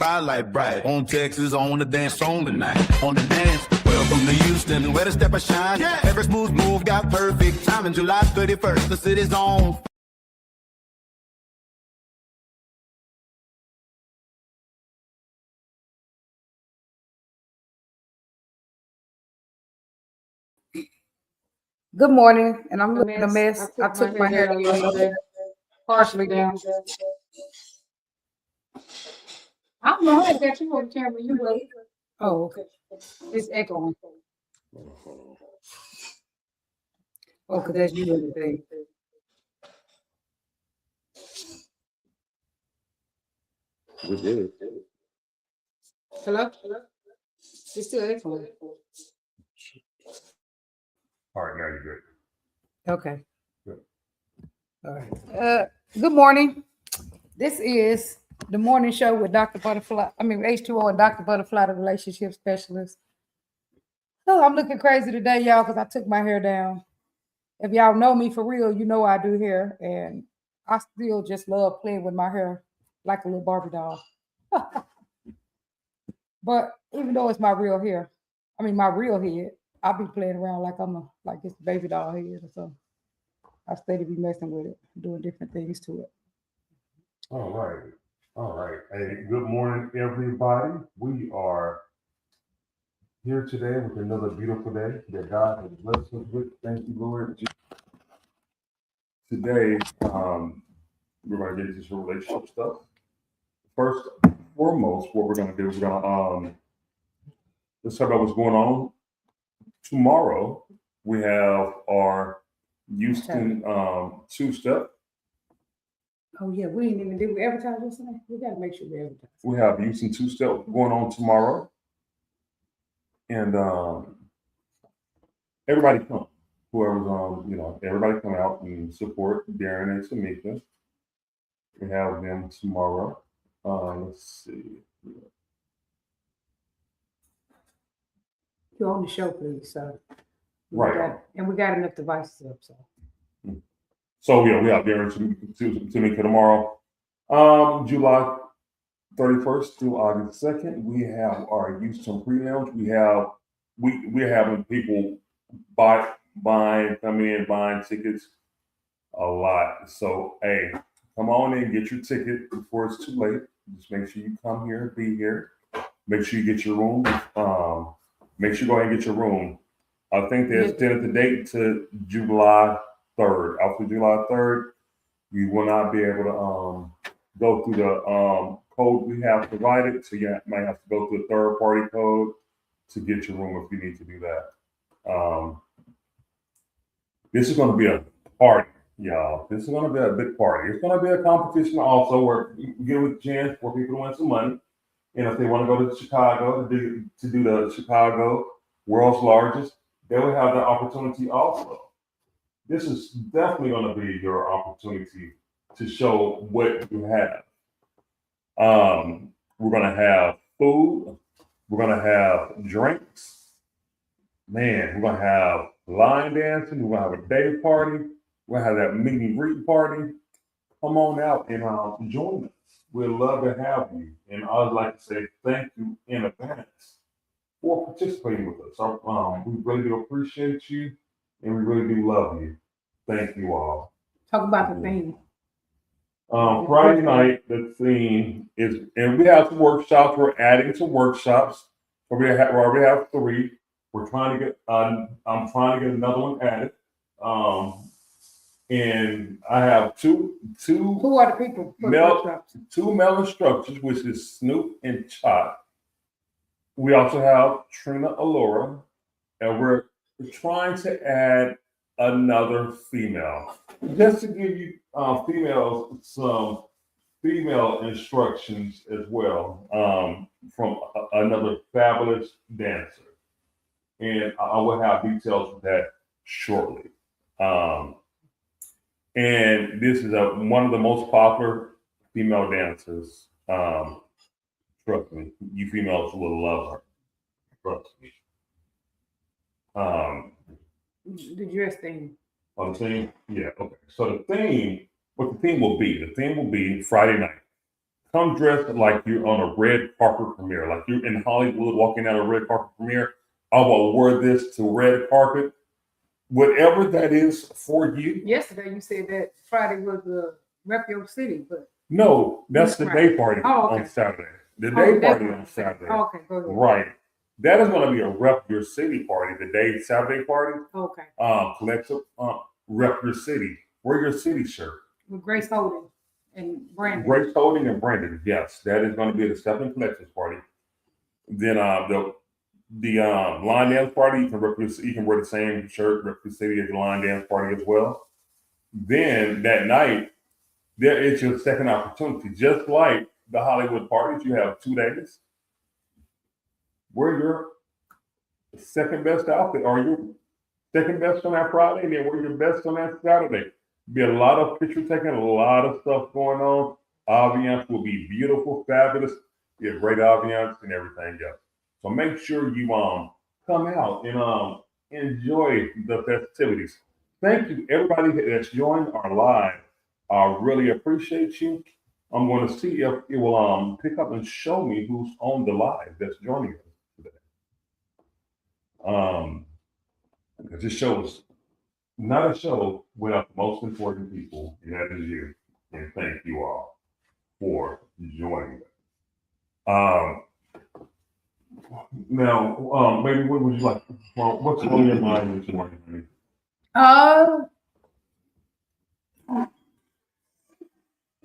spotlight bright. On Texas, on the dance song tonight. On the dance, welcome to Houston, where the step I shine. Yeah. Every smooth move got perfect timing. July 31st, the city's on. Good morning, and I'm looking a mess. I took my hair down, partially down. I don't know how that you on camera. You wait. Oh, okay. It's echoing. Oh, because that's you in the thing. We did. Hello? It's still echoing. All right, now you're good. Okay. Good. All right. Good morning. This is the morning show with Dr. Butterfly. H2O and Dr. Butterfly, the relationship specialist. Oh, I'm looking crazy today, y'all, because I took my hair down. If y'all know me for real, you know I do hair, and I still just love playing with my hair like a little Barbie doll. But even though it's my real hair, my real head, I'll be playing around like it's a baby doll head or something. I steady be messing with it, doing different things to it. All right. Hey, good morning, everybody. We are here today with another beautiful day that God has blessed us with. Thank you, Lord. Today, we're going to get into some relationship stuff. First and foremost, what we're going to do is let's talk about what's going on. Tomorrow, we have our Houston two-step. Oh yeah, did we advertise this today? We gotta make sure we advertise. We have Houston two-step going on tomorrow. And everybody come. Whoever's everybody come out and support Darren and Tamika. We have them tomorrow. Let's see. You're on the show, please. So Right. we got enough devices up. So yeah, we have Darren Tamika tomorrow. July 31st through August 2nd, we have our Houston pre-launch. We're having people coming in, buying tickets a lot. So hey, come on in, get your ticket before it's too late. Just make sure you come here, be here. Make sure you get your room. Make sure you go ahead and get your room. I think they extended the date to July 3rd. After July 3rd, you will not be able to go through the code we have provided. So you might have to go through a third-party code to get your room if you need to do that. This is going to be a party, y'all. This is going to be a big party. It's going to be a competition also where you get a chance for people to win some money. And if they want to go to Chicago to do the Chicago world's largest, they will have the opportunity also. This is definitely going to be your opportunity to show what you have. We're going to have food. We're going to have drinks. Man, we're going to have line dancing. We're going to have a day party. We're going to have that meet and greet party. Come on out and join us. We'd love to have you. And I would like to say thank you in advance for participating with us. We really do appreciate you, and we really do love you. Thank you all. Talk about the theme. Friday night, the theme is, and we have some workshops. We're adding some workshops. We already have 3. We're trying to get. I'm trying to get another one added. And I have two. Who are the people? Two male instructors, which is Snoop and Chot. We also have Trina Allura, and we're trying to add another female, just to give you females some female instructions as well, from another fabulous dancer. And I will have details of that shortly. And this is one of the most popular female dancers. Trust me, you females will love her. Trust me. The dress theme. On the theme? Yeah, okay. So what the theme will be Friday night. come dressed like you're on a red carpet premiere, like you're in Hollywood walking out a red carpet premiere. I will wear this to red carpet. Whatever that is for you. Yesterday you said that Friday was the Rep Your City, but No, that's the day party okay. on Saturday. The day party on Saturday. Okay, go ahead. Right. That is going to be a Rep Your City party. The day Saturday party. Okay. Collective Rep Your City. Wear your city shirt. With Grace Holding and Brandon. Grace Holding and Brandon. Yes, that is going to be the Stepping Collections party. Then the line dance party, you can wear the same shirt, Rep Your City, as the line dance party as well. Then that night, there is your second opportunity. Just like the Hollywood parties, you have 2 days. Wear your second best outfit, or your second best on that Friday, and then wear your best on that Saturday. Be a lot of picture taking, a lot of stuff going on. Ambiance will be beautiful, fabulous. Be a great ambiance and everything else. So make sure you come out and enjoy the festivities. Thank you, everybody that's joined our live. I really appreciate you. I'm going to see if it will pick up and show me who's on the live that's joining us today. Because this show is not a show without the most important people, and that is you. And thank you all for joining us. Now, maybe what would you like? Well, what's on your mind this morning, honey?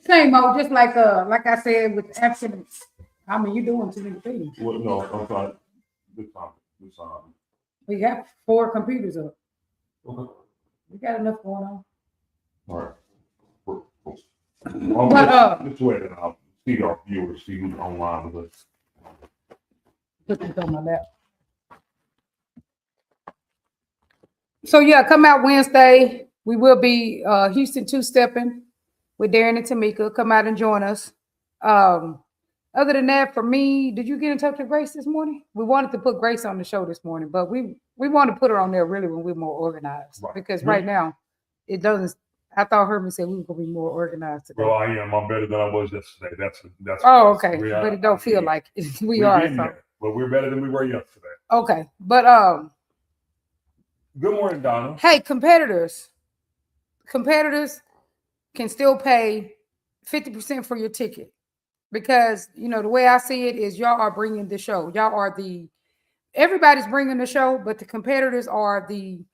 Same old, just like I said with abstinence. I mean, you doing too many things. Well, no, I'm sorry. This time. We got 4 computers up. Okay. We got enough going on. All right. Let's wait it out. See our viewers, see who's online with us. Put this on my lap. So yeah, come out Wednesday. We will be Houston two-stepping with Darren and Tamika. Come out and join us. Other than that, for me, did you get in touch with Grace this morning? We wanted to put Grace on the show this morning, but we want to put her on there really when we're more organized. Right. Because right now it doesn't. I thought Herman said we were gonna be more organized today. Well, I am. I'm better than I was yesterday. That's. Oh, okay. But it don't feel like it. We are. So. But we're better than we were yesterday. Okay, but Good morning, Donna. Hey, competitors can still pay 50% for your ticket, because the way I see it is y'all are bringing the show. Y'all are everybody's bringing the show, but the competitors are the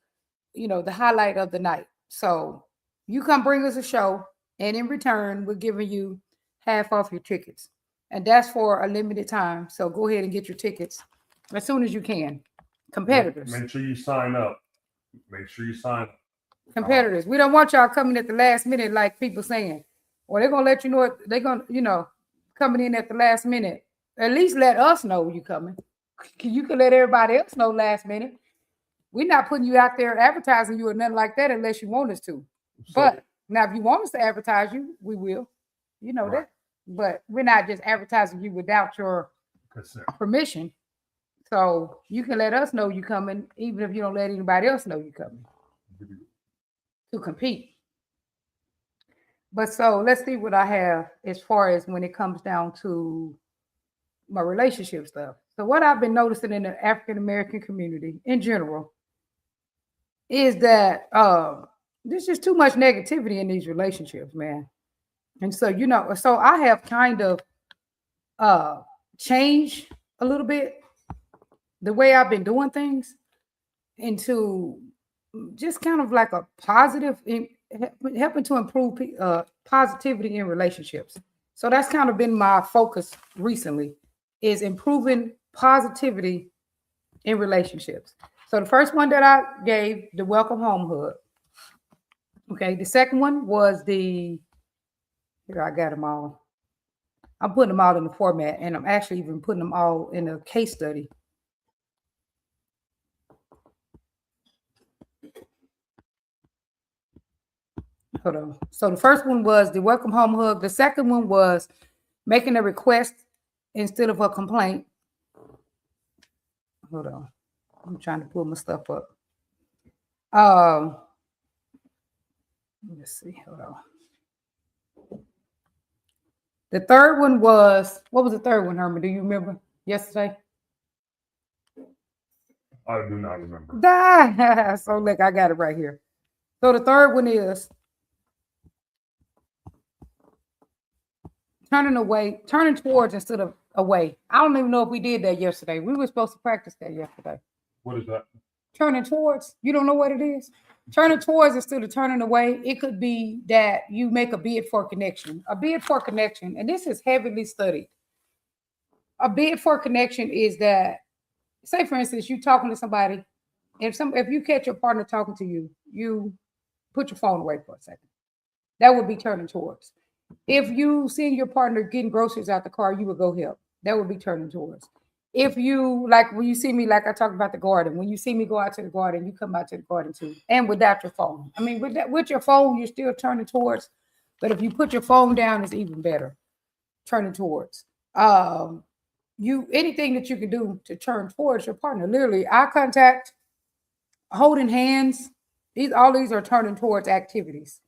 highlight of the night. So you come bring us a show, and in return, we're giving you half off your tickets. And that's for a limited time. So go ahead and get your tickets as soon as you can. Competitors. Make sure you sign up. Competitors. We don't want y'all coming at the last minute like people saying. Or they're going to let you know what they're going to, coming in at the last minute. At least let us know you coming. You can let everybody else know last minute. We're not putting you out there advertising you or nothing like that unless you want us to. But now if you want us to advertise you, we will. You know that. But we're not just advertising you without your permission. So you can let us know you coming, even if you don't let anybody else know you coming to compete. But so let's see what I have as far as when it comes down to my relationship stuff. So what I've been noticing in the African American community in general is that there's just too much negativity in these relationships, man. And so, so I have kind of changed a little bit the way I've been doing things into just kind of like a positive, helping to improve positivity in relationships. So that's kind of been my focus recently, is improving positivity in relationships. So the first one that I gave, the welcome home hug. Okay, the second one was here I got them all. I'm putting them all in the format, and I'm actually even putting them all in a case study. Hold on. So the first one was the welcome home hug. The second one was making a request instead of a complaint. Hold on. I'm trying to pull my stuff up. Let's see. Hold on. The third one was, what was the third one, Herman? Do you remember yesterday? I do not remember. So look, I got it right here. So the third one is turning towards instead of away. I don't even know if we did that yesterday. We were supposed to practice that yesterday. What is that? Turning towards, you don't know what it is? Turning towards instead of turning away. It could be that you make a bid for connection. A bid for connection, and this is heavily studied. A bid for connection is that, say for instance, you talking to somebody, if you catch your partner talking to you, you put your phone away for a second. That would be turning towards. If you see your partner getting groceries out the car, you would go help. That would be turning towards. If you, like when you see me, like I talked about the garden, when you see me go out to the garden, you come out to the garden too, and without your phone. I mean, with your phone, you're still turning towards, but if you put your phone down, it's even better. Turning towards. Anything that you can do to turn towards your partner, literally eye contact, holding hands, all these are turning towards activities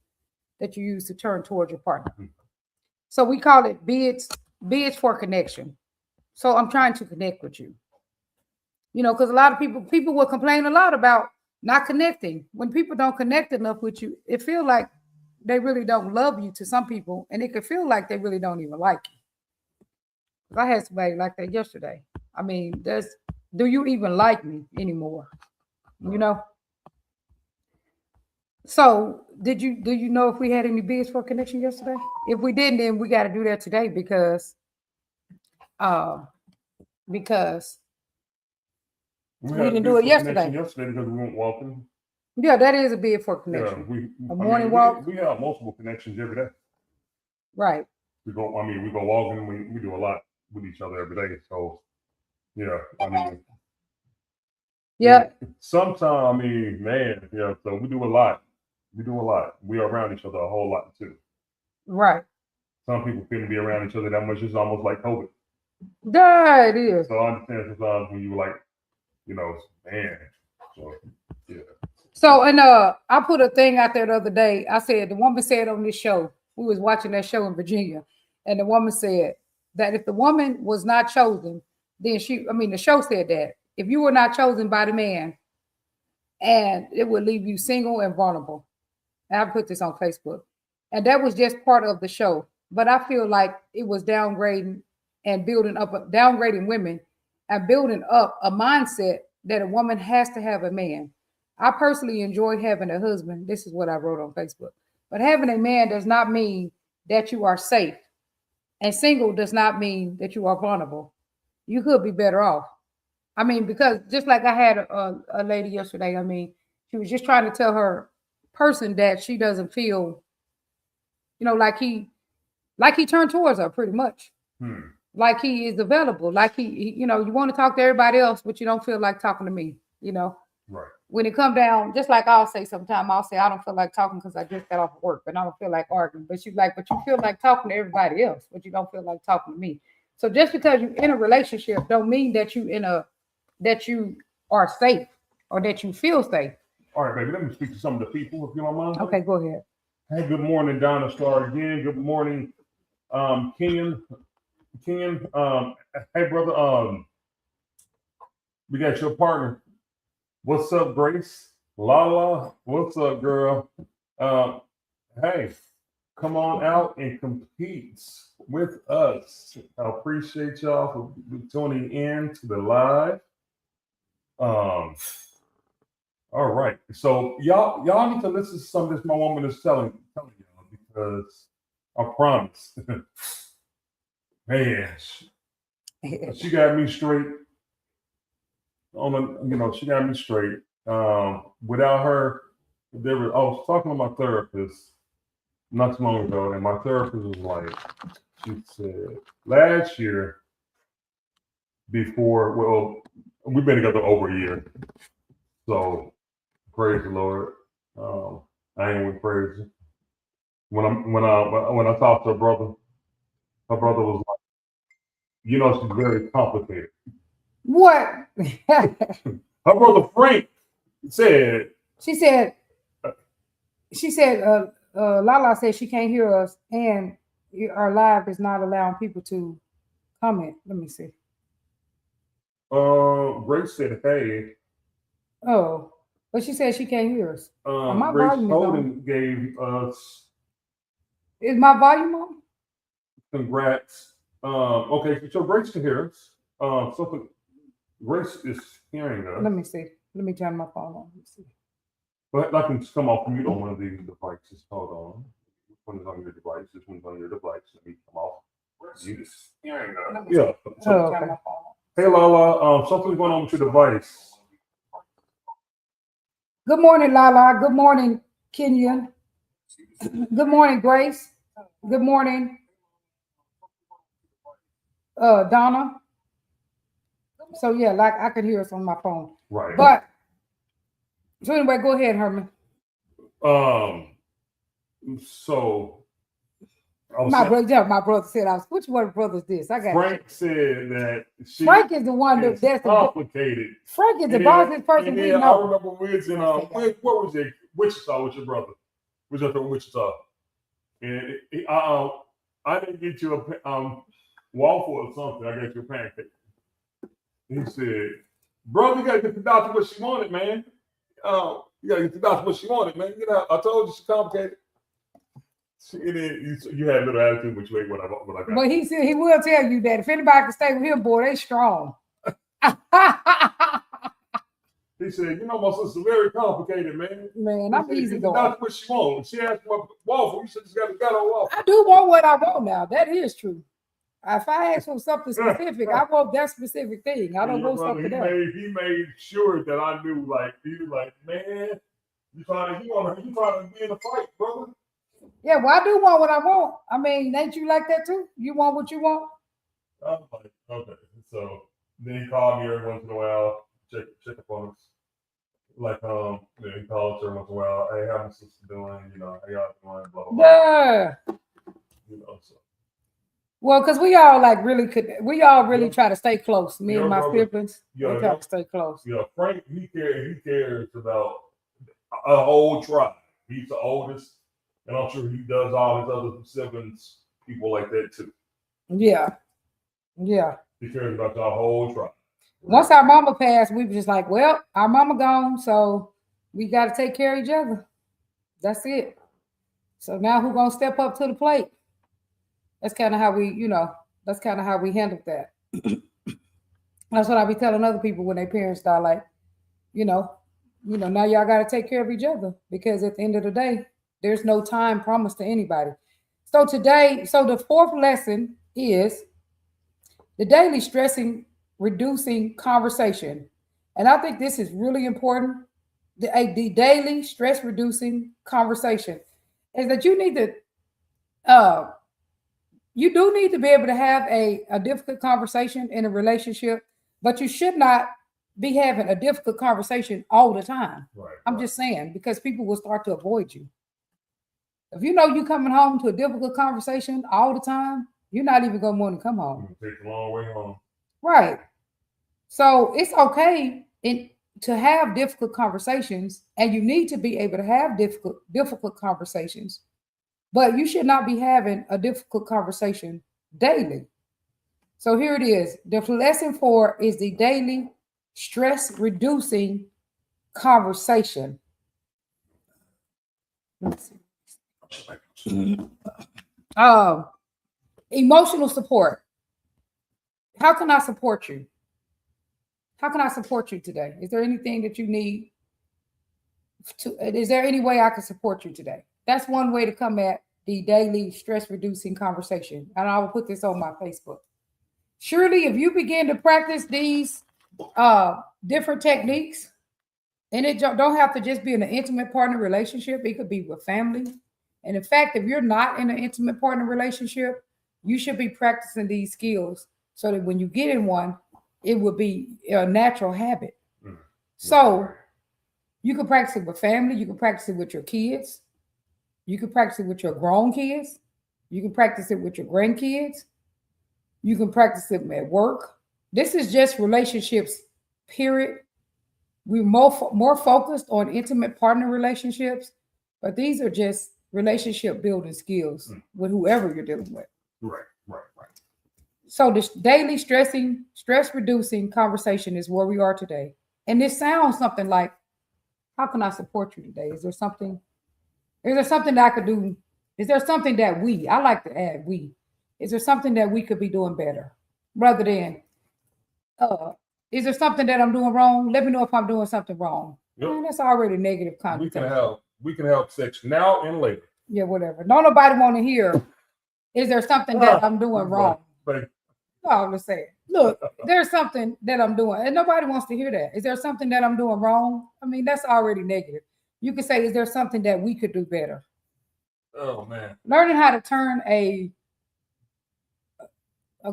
that you use to turn towards your partner. So we call it bids for connection. So I'm trying to connect with you. You know, because a lot of people will complain a lot about not connecting. When people don't connect enough with you, it feels like they really don't love you to some people, and it could feel like they really don't even like you. I had somebody like that yesterday. I mean, do you even like me anymore? You know? So do you know if we had any bids for connection yesterday? If we didn't, then we got to do that today because we didn't do it yesterday. Yesterday because we weren't walking. Yeah, that is a bid for connection. Yeah, morning walk. We have multiple connections every day. Right. We go walking. We do a lot with each other every day. So yeah, I mean. Yeah. Sometimes, I mean, man, yeah. So we do a lot. We are around each other a whole lot too. Right. Some people couldn't be around each other that much. It's almost like COVID. Yeah, it is. So I understand sometimes when you were like, you know, man. So yeah. So and I put a thing out there the other day. I said the woman said on this show, we was watching that show in Virginia, and the woman said that if the woman was not chosen, then the show said that if you were not chosen by the man, and it would leave you single and vulnerable. And I put this on Facebook. And that was just part of the show. But I feel like it was downgrading women and building up a mindset that a woman has to have a man. I personally enjoy having a husband. This is what I wrote on Facebook. But having a man does not mean that you are safe. And single does not mean that you are vulnerable. You could be better off. I mean, because just like I had a lady yesterday, I mean, she was just trying to tell her person that she doesn't feel, like he turned towards her pretty much. Like he is available. Like he you want to talk to everybody else, but you don't feel like talking to me, Right. When it come down, just like I'll say sometimes, I don't feel like talking because I just got off of work, but I don't feel like arguing. But she's like, but you feel like talking to everybody else, but you don't feel like talking to me. So just because you're in a relationship don't mean that you are safe or that you feel safe. All right, baby, let me speak to some of the people, if you don't mind. Okay, go ahead. Hey, good morning, Donna Star again. Good morning, Kenyon. Hey, brother, we got your partner. What's up, Grace? Lala, what's up, girl? Hey, come on out and compete with us. I appreciate y'all for tuning in to the live. All right, so y'all need to listen to some of this my woman is telling y'all, because I promise, man, she got me straight. She got me straight. Without her, I was talking to my therapist not too long ago, and my therapist was like, she said, last year, we've been together over a year, so praise the Lord. I ain't with praise. When I talked to her brother was like, she's very complicated. What? Her brother Frank said. She said, Lala said she can't hear us, and our live is not allowing people to comment. Let me see. Grace said, "Hey." Oh, but she said she can't hear us. My Grace volume is Holden gave us Is my volume on? congrats. Okay, so Grace can hear us. Something Grace is hearing us. Let me see. Let me turn my phone on. Let me see. But I can just come off mute on one of these devices. Hold on. Which one is on your device? This one's on your device. Let me come off. Mute. Yeah. So, Oh, okay. hey Lala, something's going on with your device. Good morning, Lala. Good morning, Kenyon. Good morning, Grace. Good morning, Donna. So yeah, like I could hear us on my phone. Right. But so anyway, go ahead, Herman. So My brother said I was. Which one brother is this? I got Frank said that Frank is the one that's complicated. Frank is the bossest person we I know. remember we was in what was it? Wichita with your brother. We was up in Wichita, and I didn't get you a waffle or something. I got you a pancake. He said, "Brother, you gotta get the doctor what she wanted, man. You gotta get the doctor what she wanted, man. You know, I told you she's complicated." You had a little attitude, but you ain't what I got. But he said he will tell you that if anybody can stay with him, boy, they strong. He said, "You know, my sister's very complicated, man. Man, I'm easy going. That's what she wants. She asked for a waffle. You should just got a waffle." I do want what I want now. That is true. If I ask for something specific, I want that specific thing. I don't want something else. He made sure that I knew. Like he was like, "Man, you trying to be in a fight, brother." Yeah, well, I do want what I want. I mean, ain't you like that too? You want what you want? I'm like, okay. So then he called me every once in a while, check up on us. Like, then he calls every once in a while. Hey, how my sister doing? You know, how y'all doing? Blah blah blah. Yeah. You know, so. Well, because we all really try to stay close. Me and my siblings, we try to stay close. Yeah, Frank, he cares about a whole tribe. He's the oldest. And I'm sure he does all his other siblings, people like that too. Yeah. Yeah. He cares about the whole tribe. Once our mama passed, we were just like, well, our mama gone, so we got to take care of each other. That's it. So now who's going to step up to the plate? That's kind of how we, that's kind of how we handled that. That's what I be telling other people when their parents die, like, now y'all got to take care of each other because at the end of the day, there's no time promised to anybody. So the fourth lesson is the daily reducing conversation. And I think this is really important. The daily stress reducing conversation is that you do need to be able to have a difficult conversation in a relationship, but you should not be having a difficult conversation all the time. Right, I'm just saying, because people will start to avoid you. If you know you're coming home to a difficult conversation all the time, you're not even going to want to come home. It takes a long way home. Right. So it's okay to have difficult conversations, and you need to be able to have difficult conversations, but you should not be having a difficult conversation daily. So here it is. The lesson 4 is the daily stress reducing conversation. Let's see. Emotional support. How can I support you? How can I support you today? Is there anything that you need is there any way I can support you today? That's one way to come at the daily stress reducing conversation. And I will put this on my Facebook. Surely, if you begin to practice these different techniques, and it don't have to just be in an intimate partner relationship, it could be with family. And in fact, if you're not in an intimate partner relationship, you should be practicing these skills so that when you get in one, it will be a natural habit. Mm-hmm. So you can practice it with family. You can practice it with your kids. You can practice it with your grown kids. You can practice it with your grandkids. You can practice it at work. This is just relationships, period. We're more focused on intimate partner relationships, but these are just relationship building skills with whoever you're dealing with. Right. So this daily stress reducing conversation is where we are today. And this sounds something like, how can I support you today? Is there something that I could do? Is there something that I like to add is there something that we could be doing better rather than, is there something that I'm doing wrong? Let me know if I'm doing something wrong. Yep. Man, that's already negative connotation. We can have sex now and later. Yeah, whatever. No, nobody want to hear, is there something that I'm doing wrong? But No, I'm just saying, look, there's something that I'm doing, and nobody wants to hear that. Is there something that I'm doing wrong? I mean, that's already negative. You could say, is there something that we could do better? oh man. Learning how to turn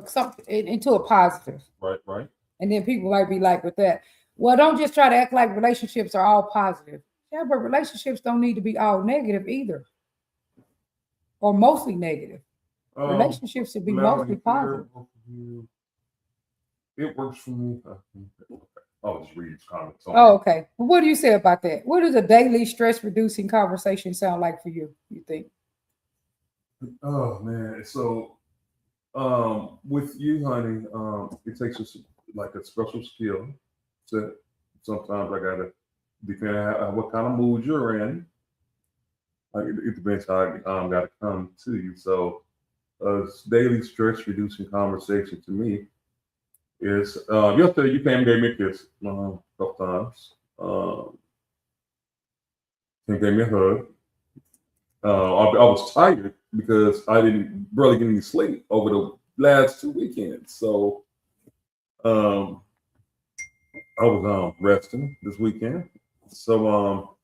something into a positive. Right. And then people might be like with that, well, don't just try to act like relationships are all positive. Yeah, but relationships don't need to be all negative either. Or mostly negative. Relationships should be mostly positive. It works for me. I'll just read his comments. Oh, okay. Well, what do you say about that? What does a daily stress reducing conversation sound like for you? You think? Oh man. So with you, honey, it takes us like a special skill. So sometimes I gotta depend on what kind of mood you're in. Like it depends how I gotta come to you. So daily stress reducing conversation to me is yesterday you came and gave me a kiss a couple times. And gave me a hug. I was tired because I didn't really get any sleep over the last 2 weekends. So I was resting this weekend. So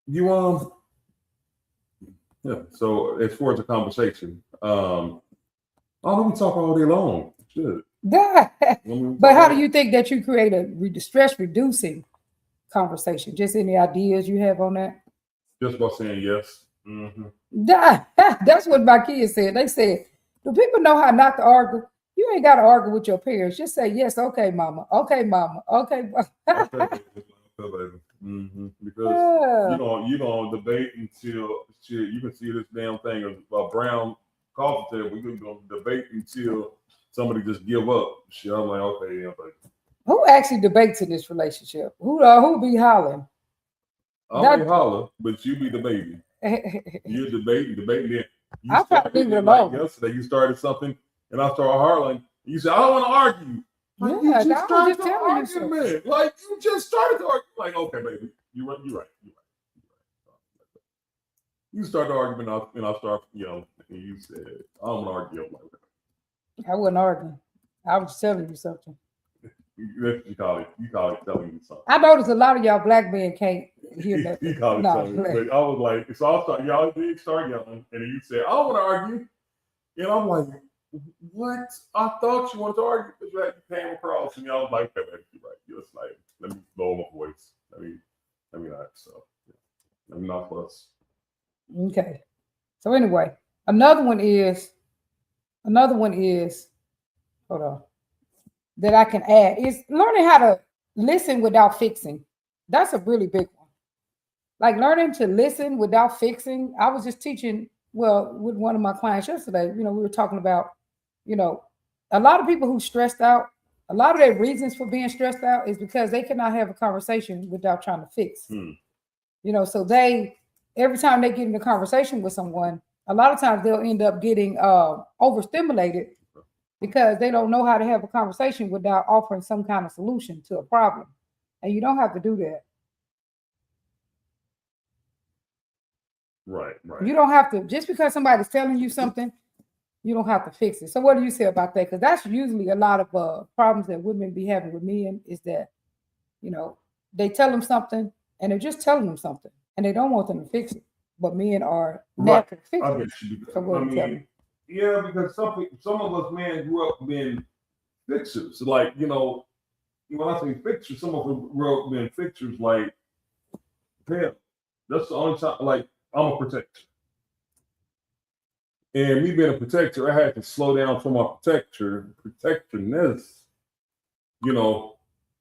yeah. So as far as the conversation, I don't we talk all day long. Shit. But how do you think that you create a stress reducing conversation? Just any ideas you have on that? Just by saying yes. Mm-hmm. That's what my kids said. They said, do people know how not to argue? You ain't got to argue with your parents. Just say yes. Okay, mama. Okay, mama. Okay. Mm-hmm. Because you don't debate until you can see this damn thing of a brown coffee table. We're gonna debate until somebody just give up. Shit, I'm like, okay, yeah, but who actually debates in this relationship? Who be hollering? I'll be holler, but you be the baby. You're debating. I probably leave it alone. Like yesterday, you started something, and I started hollering. You said, I don't want to argue. Like, Yeah, you just started telling the argument. Like you just started the argument. Like, okay, baby, you're right. You start the argument, and I start yelling, and you said, I don't want to argue. I'm like, I wasn't arguing. I was telling you something. You call it telling you something. I noticed a lot of y'all black men can't hear that. You call it telling me. But I was like, so I start, y'all did start yelling, and then you said, I don't want to argue. And I'm like, what? I thought you wanted to argue because you came across, and I was like, okay, you're right. You're just like, let me lower my voice. Let me not. So let me not fuss. Okay. So anyway, another one is, hold on, that I can add is learning how to listen without fixing. That's a really big one. Like learning to listen without fixing. I was just teaching, with one of my clients yesterday, we were talking about, a lot of people who stressed out, a lot of their reasons for being stressed out is because they cannot have a conversation without trying to fix. So every time they get in a conversation with someone, a lot of times they'll end up getting overstimulated because they don't know how to have a conversation without offering some kind of solution to a problem. And you don't have to do that. Right. You don't have to, just because somebody's telling you something, you don't have to fix it. So what do you say about that? Because that's usually a lot of problems that women be having with men is that, they tell them something and they're just telling them something and they don't want them to fix it. But men are natural fixers. Yeah, because some of us men grew up being fixers. Like, when I say fixers, some of us grew up being fixers. Like, hell, that's the only time. Like, I'm a protector, and me being a protector, I had to slow down from my protectiveness.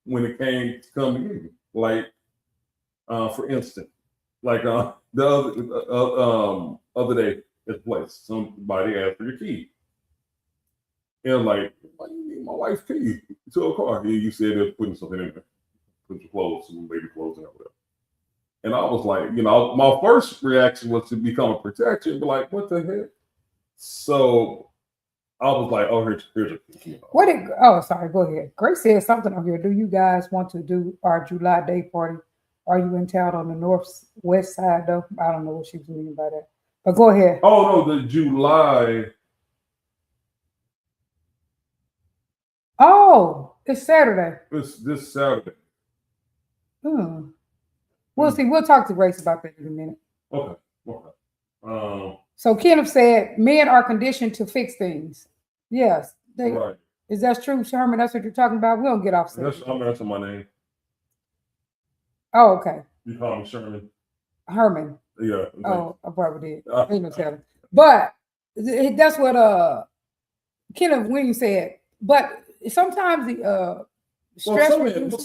When it came to coming in, like, for instance, Like the other day at the place, somebody asked for your key. And like, why do you need my wife's key to a car? And you said they're putting something in there, put your clothes, some baby clothes in there, whatever. And I was like, my first reaction was to become a protector and be like, what the heck? So I was like, oh, here's a key. Sorry, go ahead. Grace said something on here. Do you guys want to do our July Day party? Are you in town on the northwest side though? I don't know what she was meaning by that. But go ahead. Oh no, the July. Oh, it's Saturday. It's this Saturday. We'll see. We'll talk to Grace about that in a minute. Okay. So Kenneth said men are conditioned to fix things. Yes. Right. Is that true, Sherman? That's what you're talking about? We don't get off. That's my name. Oh, okay. You call me Sherman. Herman. Yeah. Oh, I probably did. Ain't no telling. But that's what Kenneth Williams said. But sometimes the stress.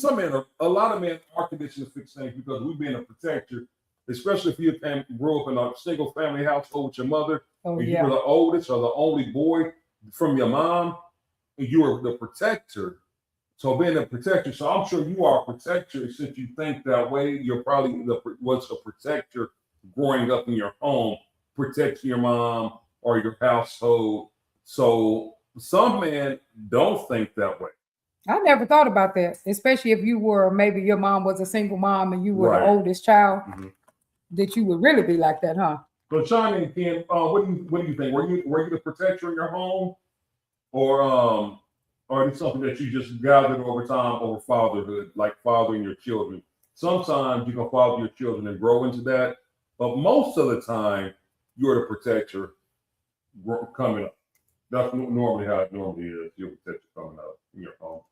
Some men, a lot of men are conditioned to fix things because we've been a protector, especially if you grew up in a single family household with your mother. Oh, You were the oldest or the only boy from your mom, and you were the protector. So being a protector, so I'm sure you are a protector since you think that way. You're probably was a protector growing up in your home, protecting your mom or your household. So some men don't think that way. I never thought about that, especially if you were, maybe your mom was a single mom and you were the oldest child, that you would really be like that, huh? So chime in, Ken. What do you think? Were you the protector in your home, or is it something that you just gathered over time over fatherhood, like fathering your children? Sometimes you can father your children and grow into that, but most of the time you're the protector coming up. That's normally how it normally is. You're a protector coming up in your home.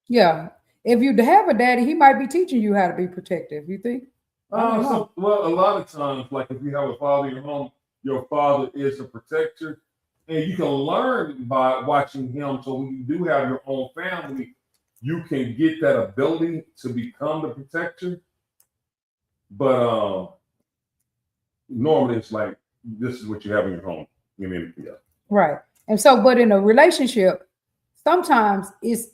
Yeah. If you have a daddy, he might be teaching you how to be protective. You think? Well, a lot of times, like if you have a father in your home, your father is a protector, and you can learn by watching him. So when you do have your own family, you can get that ability to become the protector. But normally, it's like this is what you have in your home. Right. And so, but in a relationship, sometimes it's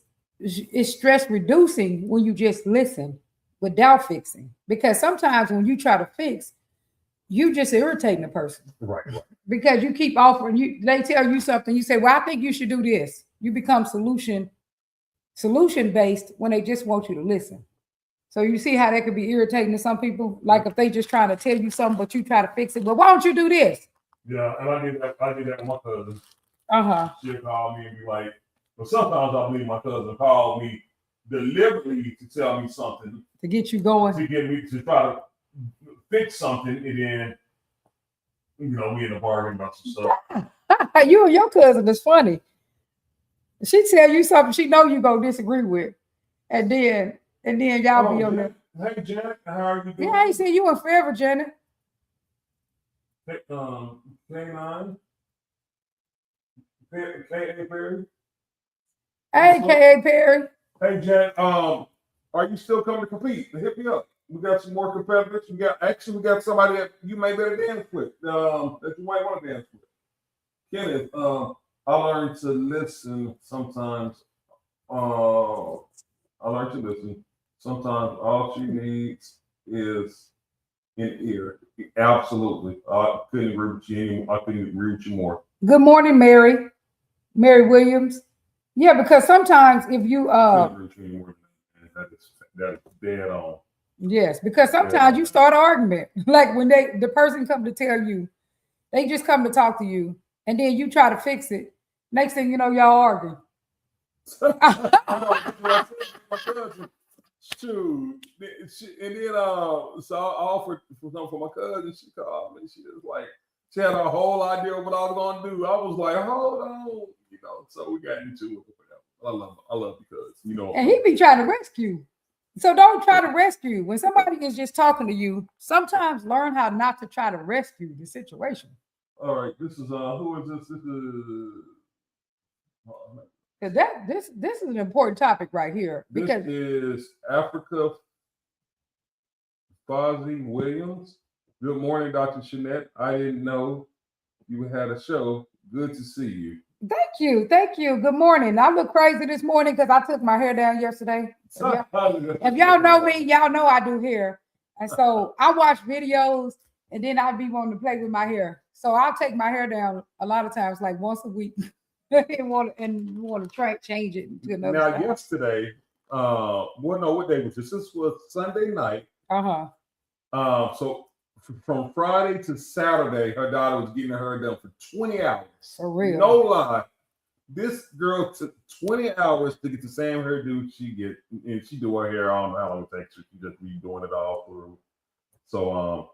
stress reducing when you just listen without fixing. Because sometimes when you try to fix, you just irritating the person. Right. Because you keep offering, they tell you something, you say, well, I think you should do this. You become solution based when they just want you to listen. So you see how that could be irritating to some people? Like if they just trying to tell you something, but you try to fix it. Well, why don't you do this? Yeah, and I did that with my cousin. She'll call me and be like, but sometimes I believe my cousin called me deliberately to tell me something. To get you going. To get me to try to fix something, and then, we end up arguing about some stuff. You and your cousin is funny. She tell you something she know you gonna disagree with. And then y'all be on there. Hey, Janet, how are you doing? Yeah, I ain't seen you in forever, Janet. K9. K.A. Perry. Hey, K.A. Perry. Hey, Janet, are you still coming to compete? Hit me up. We got some more competitors. We got somebody that you may better dance with, that you might want to dance with. Kenneth, I learned to listen sometimes. Sometimes all she needs is an ear. Absolutely. I couldn't agree with you more. Good morning, Mary Williams. Yeah, because sometimes if you that's dead on. Yes, because sometimes you start an argument. Like when the person come to tell you, they just come to talk to you, and then you try to fix it. Next thing you know, y'all arguing. Shoot. And then so I offered for something for my cousin. She called me. She had a whole idea of what I was gonna do. I was like, hold on, so we got into it. I love because and he be trying to rescue. So don't try to rescue. When somebody is just talking to you, sometimes learn how not to try to rescue the situation. All right, this is who is this? This is an important topic right here. Because this is Africa Fozzie Williams. Good morning, Dr. Shanette. I didn't know you had a show. Good to see you. Thank you. Thank you. Good morning. I look crazy this morning because I took my hair down yesterday. If y'all know me, y'all know I do hair. And so I watch videos and then I'll be wanting to play with my hair. So I'll take my hair down a lot of times, like once a week, and want to change it to another Now, style. yesterday, what day was this? This was Sunday night. So from Friday to Saturday, her daughter was getting her hair done for 20 hours. For real. No lie. This girl took 20 hours to get the same hairdo she get, and she do her hair. I don't know how long it takes. She just be doing it all through. So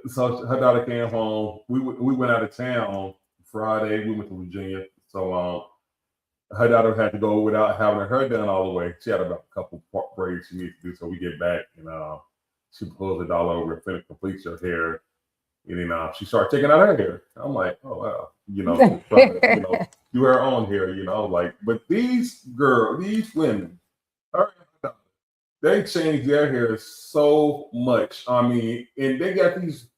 so her daughter came home. We went out of town Friday. We went to Virginia. So her daughter had to go without having her hair done all the way. She had about a couple braids she needed to do. So we get back and she pulls it all over and completes her hair. And then she started taking out her hair. I'm like, oh wow, do her own hair, like. But these women, they change their hair so much. I mean, and they got these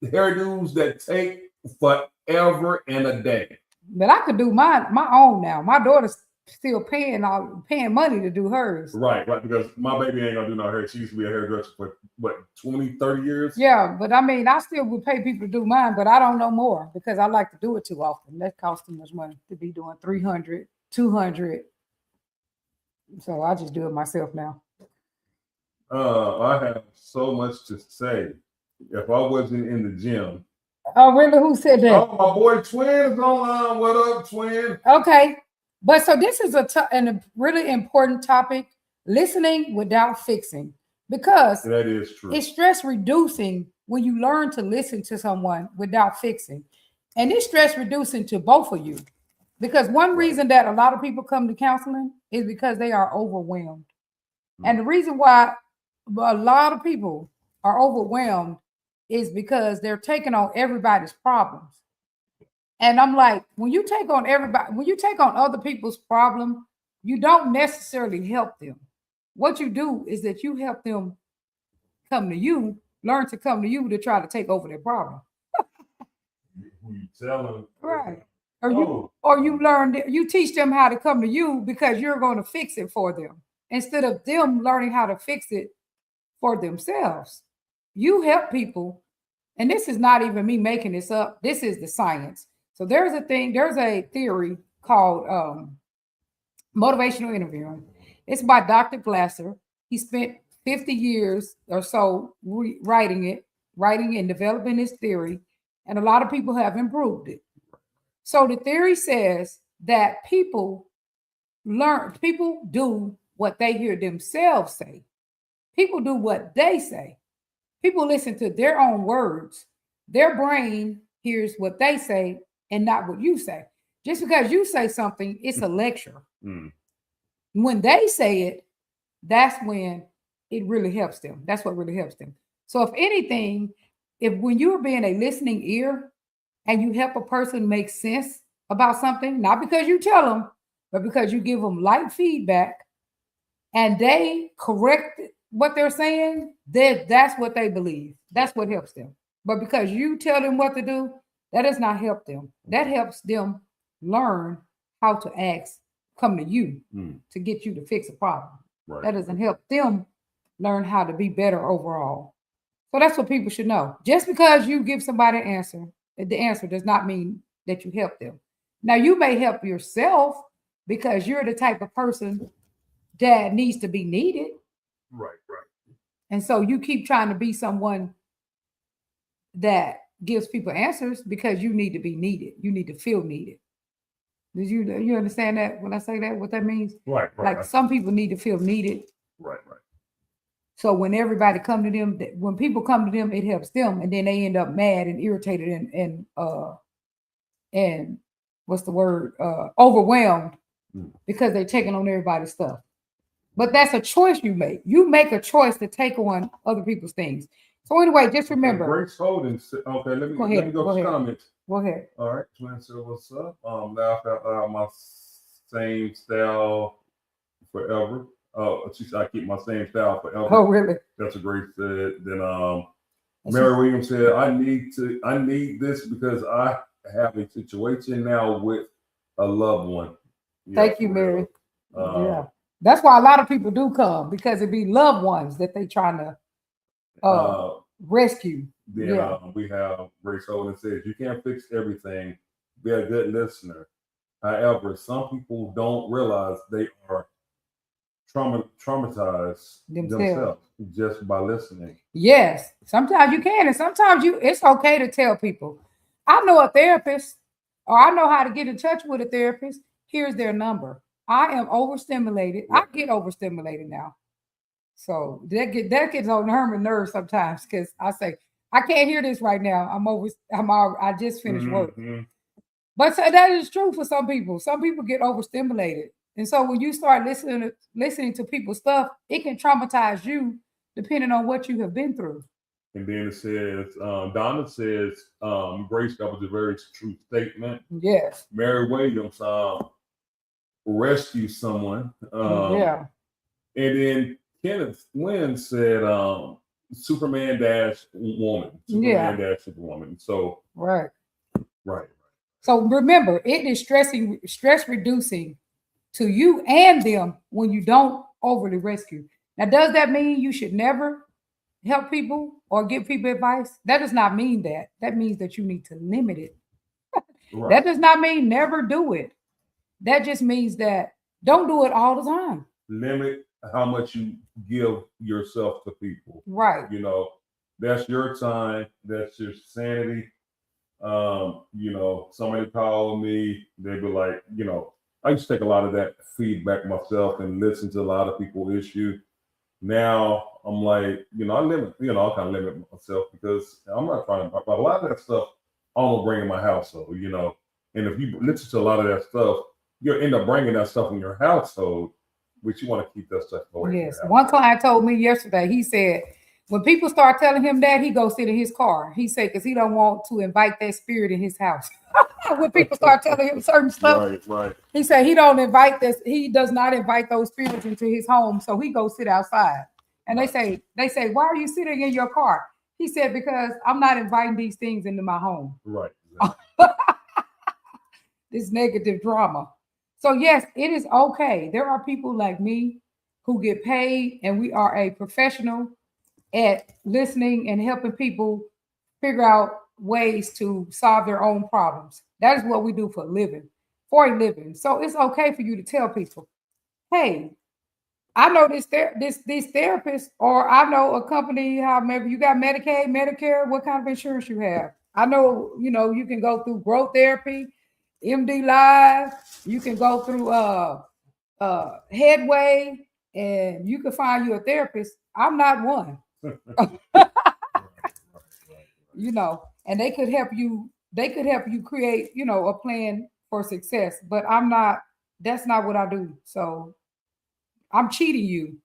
hairdos that take forever and a day. But I could do my own now. My daughter's still paying money to do hers. Right, because my baby ain't gonna do no hair. She used to be a hairdresser for what, 20, 30 years? Yeah, but I mean, I still would pay people to do mine, but I don't know more because I like to do it too often. That costs too much money to be doing 300, 200. So I just do it myself now. I have so much to say. If I wasn't in the gym. Oh, really? Who said that? Oh, my boy Twin is online. What up, Twin? Okay. But so this is a really important topic, listening without fixing, because that is true. It's stress reducing when you learn to listen to someone without fixing. And it's stress reducing to both of you, because one reason that a lot of people come to counseling is because they are overwhelmed. And the reason why a lot of people are overwhelmed is because they're taking on everybody's problems. And I'm like, when you take on other people's problem, you don't necessarily help them. What you do is that you help them come to you, learn to come to you to try to take over their problem. Who you telling? Right. Or you teach them how to come to you because you're going to fix it for them instead of them learning how to fix it for themselves. You help people, and this is not even me making this up. This is the science. So there's a theory called motivational interviewing. It's by Dr. Glasser. He spent 50 years or so writing and developing this theory, and a lot of people have improved it. So the theory says that people do what they hear themselves say. People do what they say. People listen to their own words. Their brain hears what they say and not what you say. Just because you say something, it's a lecture. When they say it, that's when it really helps them. That's what really helps them. So if anything, when you're being a listening ear and you help a person make sense about something, not because you tell them, but because you give them light feedback and they correct what they're saying, that's what they believe. That's what helps them. But because you tell them what to do, that does not help them. That helps them learn how to come to you to get you to fix a problem. Right. That doesn't help them learn how to be better overall. So that's what people should know. Just because you give somebody an answer, the answer does not mean that you help them. Now, you may help yourself because you're the type of person that needs to be needed. Right. And so you keep trying to be someone that gives people answers because you need to be needed. You need to feel needed. Did you understand that when I say that, what that means? Right. Like some people need to feel needed. Right. So when everybody come to them, when people come to them, it helps them, and then they end up mad and irritated and what's the word? Overwhelmed because they're taking on everybody's stuff. But that's a choice you make. You make a choice to take on other people's things. So anyway, just remember. Grace Holden. Okay, let me go to comments. Go ahead. All right, Twin said, what's up? Laugh out loud, my same style forever. She said, I keep my same style forever. Oh, really? That's a great said. Then Mary Williams said, I need this because I have a situation now with a loved one. Thank you, Mary. Yeah. That's why a lot of people do come, because it be loved ones that they trying to rescue. Then we have Grace Holden says, you can't fix everything. Be a good listener. However, some people don't realize they are traumatized themselves just by listening. Yes, sometimes you can, and sometimes it's okay to tell people, I know a therapist, or I know how to get in touch with a therapist. Here's their number. I am overstimulated. I get overstimulated now. So that gets on Herman's nerves sometimes, because I say, I can't hear this right now. I just finished work. But so that is true for some people. Some people get overstimulated. And so when you start listening to people's stuff, it can traumatize you depending on what you have been through. And then it says, Donna says, Grace, that was a very true statement. Yes. Mary Williams rescued someone. Yeah. And then Kenneth Wynn said, Superman dash woman. Superman dash superwoman. So right. Right. So remember, it is stress reducing to you and them when you don't overly rescue. Now, does that mean you should never help people or give people advice? That does not mean that. That means that you need to limit it. Right. That does not mean never do it. That just means that don't do it all the time. Limit how much you give yourself to people. Right. You know, that's your time. That's your sanity. You know, somebody called me, they'd be like, you know, I used to take a lot of that feedback myself and listen to a lot of people's issue. Now I'm like, you know, I kind of limit myself because I'm not trying to, but a lot of that stuff I'm gonna bring in my household, you know. And if you listen to a lot of that stuff, you'll end up bringing that stuff in your household, which you want to keep that stuff away. Yes. One client told me yesterday, he said, when people start telling him that, he goes sit in his car. He said, because he don't want to invite that spirit in his house. When people start telling him certain stuff, right. He said he don't invite this. He does not invite those spirits into his home. So he goes sit outside. And they say, why are you sitting in your car? He said, because I'm not inviting these things into my home. Right. This negative drama. So yes, it is okay. There are people like me who get paid, and we are a professional at listening and helping people figure out ways to solve their own problems. That is what we do for a living. So it's okay for you to tell people, hey, I know this therapist, or I know a company, how maybe you got Medicaid, Medicare, what kind of insurance you have. I know, you know, you can go through Growth Therapy, MD Live, you can go through Headway, and you can find you a therapist. I'm not one. You know, and they could help you create, you know, a plan for success, but that's not what I do. So I'm cheating you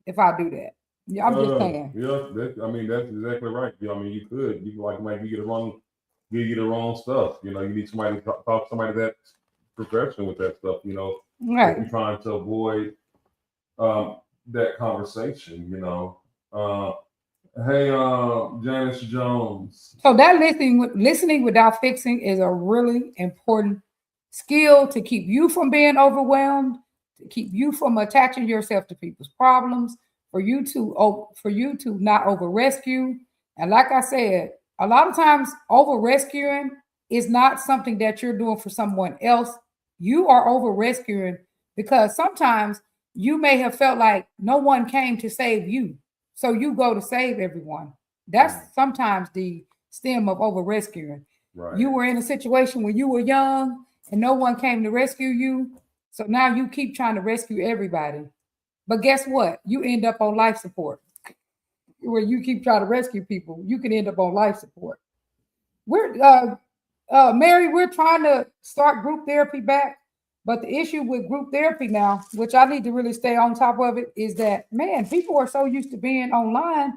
if I do that. Yeah, I'm just saying. Yeah, that's exactly right. Yeah, I mean, you could like maybe give you the wrong stuff. You know, you need somebody to talk to somebody that's professional with that stuff. You know, right? You're trying to avoid that conversation. You know, hey, Janice Jones. So that listening without fixing is a really important skill to keep you from being overwhelmed, to keep you from attaching yourself to people's problems, for you to not over rescue. And like I said, a lot of times over rescuing is not something that you're doing for someone else. You are over rescuing because sometimes you may have felt like no one came to save you. So you go to save everyone. That's sometimes the stem of over rescuing. Right. You were in a situation when you were young and no one came to rescue you. So now you keep trying to rescue everybody. But guess what? You end up on life support. Where you keep trying to rescue people, you can end up on life support. We're Mary, we're trying to start group therapy back. But the issue with group therapy now, which I need to really stay on top of it, is that, man, people are so used to being online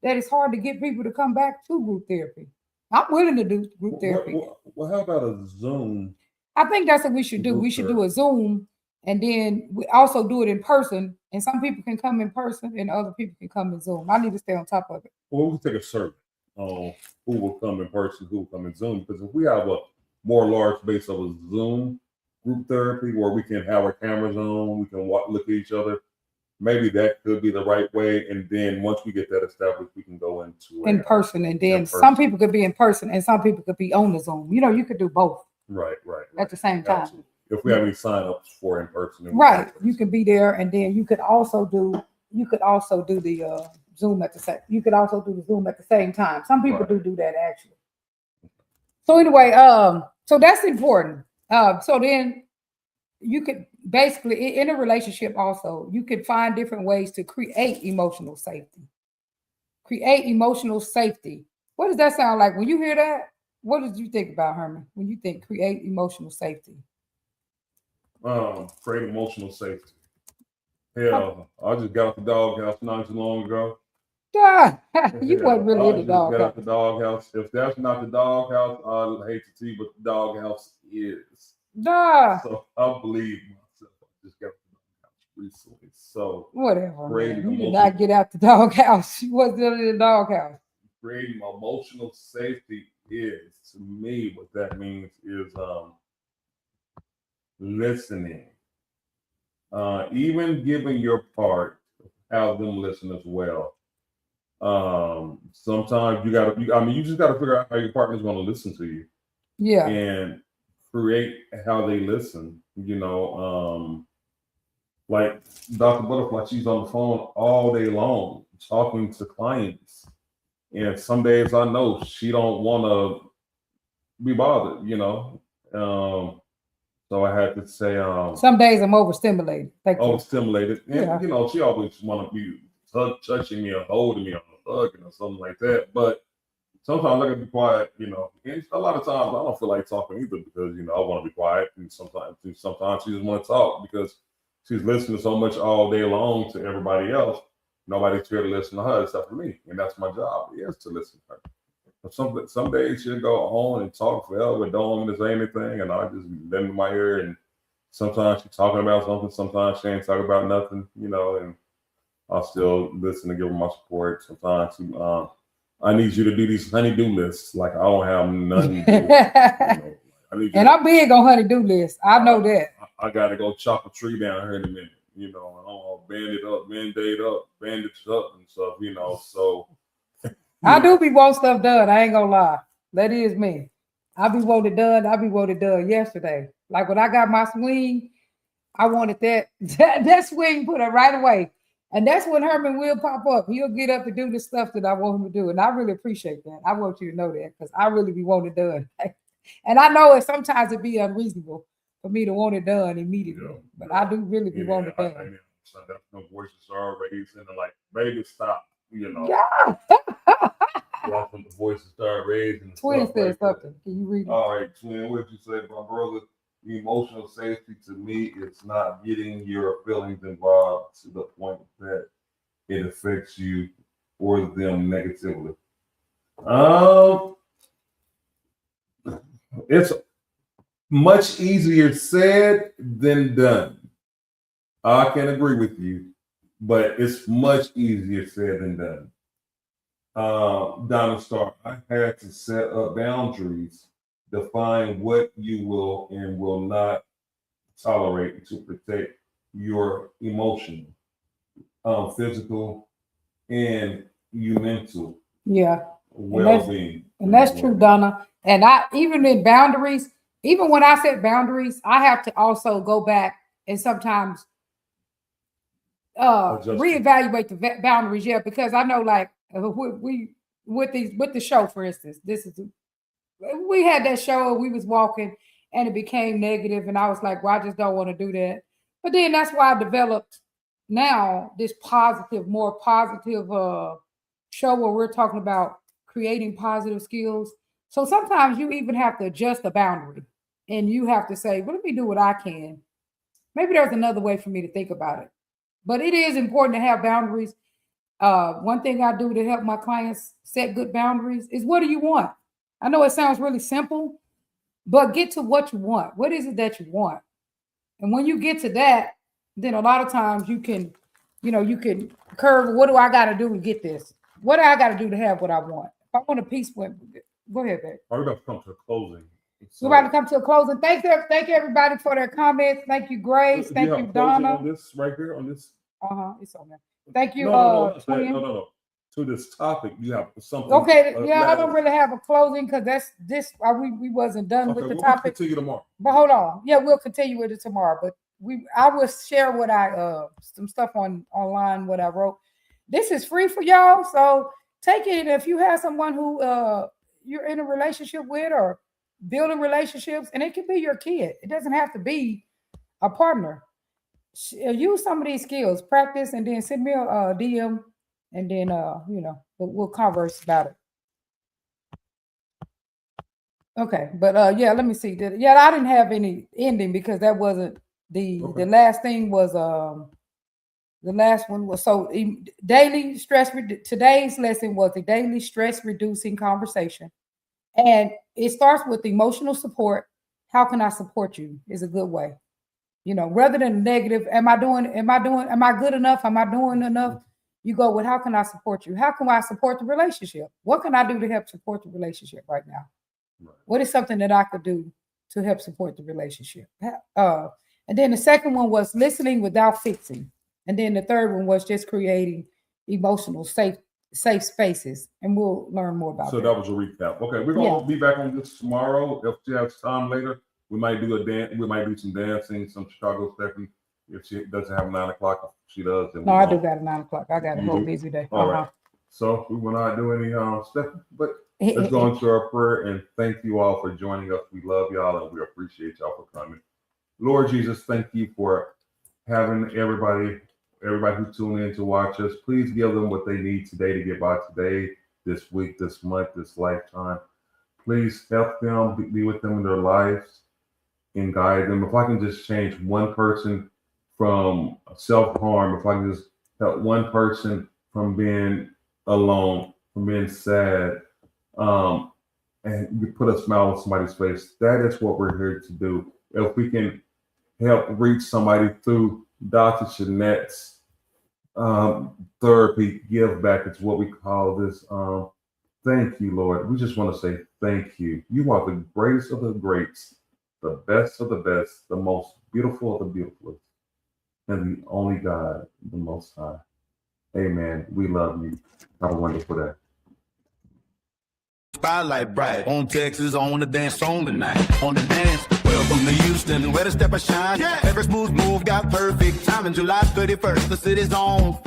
that it's hard to get people to come back to group therapy. I'm willing to do group therapy. Well, how about a Zoom? I think that's what we should do. We should do a Zoom And then we also do it in person. And some people can come in person and other people can come in Zoom. I need to stay on top of it. Well, we can take a survey on who will come in person, who will come in Zoom. Because if we have a more large base of a Zoom group therapy where we can have our cameras on, we can look at each other, maybe that could be the right way. And then once we get that established, we can go into in person. And then some people could be in person and some people could be on the Zoom. You know, you could do both. Right. At the same time. Absolutely. If we have any sign-ups for in person. Right. You can be there, and then you could also do the Zoom at the same. You could also do the Zoom at the same time. Some people do that actually. So anyway, so that's important. So then you could basically in a relationship also, you could find different ways to create emotional safety. Create emotional safety. What does that sound like? When you hear that, what did you think about, Herman? When you think create emotional safety? Create emotional safety. Hell, I just got out the doghouse not too long ago. You wasn't really in the doghouse. Got out the doghouse. If that's not the doghouse, I hate to tell you what the doghouse is. So I believe myself. I just got out the doghouse recently. So whatever. You did not get out the doghouse. You wasn't in the doghouse. Creating emotional safety is, to me, what that means is listening. Even giving your part, have them listen as well. Sometimes you just gotta figure out how your partner's gonna listen to you. Yeah. And create how they listen. You know, like Dr. Butterfly, she's on the phone all day long talking to clients. And some days I know she don't want to be bothered, you know. So I had to say, some days I'm overstimulated. Overstimulated. And, you know, she always want to be touching me or holding me or hugging or something like that. But sometimes I can be quiet, you know. And a lot of times I don't feel like talking either because, you know, I want to be quiet. And sometimes she just want to talk because she's listening so much all day long to everybody else. Nobody's here to listen to her except for me. And that's my job, is to listen to her. Some days she'll go on and talk forever, don't want to say anything, and I just lend my ear. And sometimes she's talking about something, sometimes she ain't talking about nothing, you know, and I'll still listen and give her my support. Sometimes I need you to do these honey-do lists. Like I don't have nothing to do. You know, and I'm big on honey-do lists. I know that. I got to go chop a tree down here in a minute, you know, and I'll bandage up and stuff, you know, so. I do be wanting stuff done. I ain't gonna lie. That is me. I be wanting it done yesterday. Like when I got my swing, I wanted that swing put up right away. And that's when Herman will pop up. He'll get up and do the stuff that I want him to do. And I really appreciate that. I want you to know that because I really be wanting it done. And I know sometimes it'd be unreasonable for me to want it done immediately. But I do really be wanting it done. So that's no voices are raising and like, baby, stop. You know, watching the voices start raising. Twin said something. Can you read it? All right, Twin, what did you say, my brother? Emotional safety to me is not getting your feelings involved to the point that it affects you or them negatively. It's much easier said than done. I can agree with you. But it's much easier said than done. Donna Starr, I had to set up boundaries, define what you will and will not tolerate to protect your emotional, physical, and your mental well-being. And that's true, Donna. And even in boundaries, even when I set boundaries, I have to also go back and sometimes reevaluate the boundaries, because I know, like we with the show, for instance, we had that show, we was walking and it became negative, and I was like, well, I just don't want to do that. But then that's why I developed now this more positive show where we're talking about creating positive skills. So sometimes you even have to adjust the boundary and you have to say, well, let me do what I can. Maybe there's another way for me to think about it. But it is important to have boundaries. One thing I do to help my clients set good boundaries is, what do you want? I know it sounds really simple, but get to what you want. What is it that you want? And when you get to that, then a lot of times you can, you can curve. What do I got to do to get this? What do I got to do to have what I want? If I want a peaceful, go ahead, babe. We're about to come to a closing. So, We're about to come to a closing. Thank everybody for their comments. Thank you, Grace. Thank you, Donna. On this right here, on this. It's on there. Thank you. No. Twin. To this topic, you have something. Okay, I don't really have a closing because we wasn't done with the we'll topic. continue tomorrow. But hold on. Yeah, we'll continue with it tomorrow. But I will share what some stuff online, what I wrote. This is free for y'all. So take it. If you have someone who you're in a relationship with or building relationships, and it can be your kid. It doesn't have to be a partner. Use some of these skills, practice, and then send me a DM, and then we'll converse about it. Okay, but let me see. I didn't have any ending because that wasn't the last thing was the last one was daily stress. Today's lesson was the daily stress reducing conversation, and it starts with emotional support. How can I support you? Is a good way. Rather than negative, am I good enough? Am I doing enough? You go with, how can I support you? How can I support the relationship? What can I do to help support the relationship right now? Right. What is something that I could do to help support the relationship? And then the second one was listening without fixing. And then the third one was just creating emotional safe spaces. And we'll learn more about that. So that was a recap. Okay, we're going to be back on this tomorrow. If she has time later, we might do a dance. We might do some dancing, some Chicago Stephanie. If she doesn't have 9 o'clock, she does. No, I do got a 9 o'clock. I got a whole busy day. All right. So we will not do any stuff, but let's go into our prayer and thank you all for joining us. We love y'all and we appreciate y'all for coming. Lord Jesus, thank you for having everybody who tuned in to watch us. Please give them what they need today to get by today, this week, this month, this lifetime. Please help them, be with them in their lives and guide them. If I can just change one person from self-harm, if I can just help one person from being alone, from being sad, and you put a smile on somebody's face, that is what we're here to do. If we can help reach somebody through Dr. Shanette's therapy give back, it's what we call this. Thank you, Lord. We just want to say thank you. You are the greatest of the greats, the best of the best, the most beautiful of the beautiful, and the only God, the Most High. Amen. We love you. Have a wonderful day. Spotlight bright on Texas, on the dance on tonight. On the dance, welcome to Houston, where the step of shine. Every smooth move got perfect time. And July 31st, the city's on